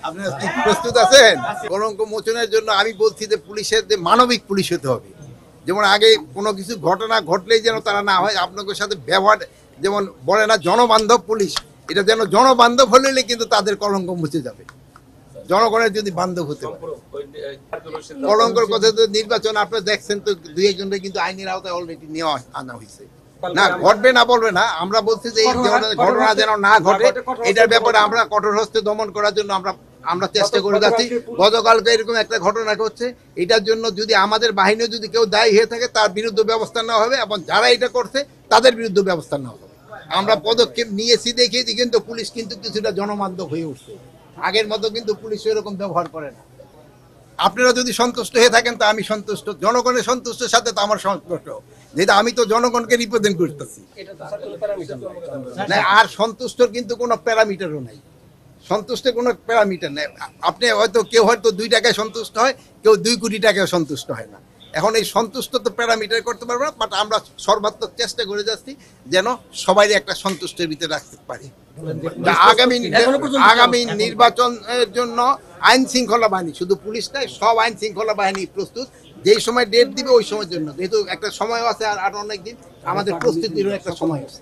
আপনারা কি প্রস্তুত আছেন? কলঙ্ক মোচনের জন্য আমি বলছি যে পুলিশের যে মানবিক পুলিশ হতে হবে। যেমন আগে কোনো কিছু ঘটনা ঘটলেই যেন তারা না হয়, আপনাদের সাথে ব্যবহার যেমন বলে না জনবান্ধব পুলিশ, এটা যেন জনবান্ধব হলে কিন্তু তাদের কলঙ্ক মুছে যাবে, জনগণের যদি বান্ধব হতে পারে। কলঙ্কর কথা তো নির্বাচন আপনারা দেখছেন তো, দুই একজনের কিন্তু আইনের আওতায় অলরেডি নেওয়া আনা হয়েছে। না ঘটবে না বলবে না, আমরা বলছি যে এই ধরনের ঘটনা যেন না ঘটে, এটার ব্যাপারে আমরা কঠোর হস্তে দমন করার জন্য আমরা চেষ্টা করে যাচ্ছি। গতকালকে এরকম একটা ঘটনা ঘটছে, এটার জন্য যদি আমাদের বাহিনীও যদি কেউ দায়ী হয়ে থাকে তার বিরুদ্ধে ব্যবস্থা নেওয়া হবে, এবং যারা এটা করছে তাদের বিরুদ্ধে ব্যবস্থা নেওয়া হবে। আমরা পদক্ষেপ নিয়েছি দেখিয়েছি, কিন্তু পুলিশ কিন্তু কিছুটা জনবান্ধব হয়ে উঠছে। আগের মতো কিন্তু পুলিশ এরকম ব্যবহার করে না। আপনারা যদি সন্তুষ্ট হয়ে থাকেন তা আমি সন্তুষ্ট, জনগণের সন্তুষ্টের সাথে তো আমার সন্তুষ্ট, যেটা আমি তো জনগণকে রিপ্রেজেন্ট করতেছি। আর সন্তুষ্টর কিন্তু কোনো প্যারামিটারও নাই, সন্তুষ্টের কোনো প্যারামিটার নেই। আপনি হয়তো কেউ হয়তো 2 টাকায় সন্তুষ্ট হয়, কেউ 2 কোটি টাকায় সন্তুষ্ট হয় না। এখন এই সন্তুষ্ট তো প্যারামিটার করতে পারবো না, বাট আমরা সর্বাত্মক চেষ্টা করে যাচ্ছি যেন সবাই একটা সন্তুষ্টের ভিতরে রাখতে পারি। আগামী নির্বাচনের জন্য আইন শৃঙ্খলা বাহিনী, শুধু পুলিশ নয়, সব আইন শৃঙ্খলা বাহিনী প্রস্তুত। যেই সময় ডেট দিবে ওই সময়ের জন্য, যেহেতু একটা সময় আছে আর অনেক দিন, আমাদের প্রস্তুতিরও একটা সময় আছে।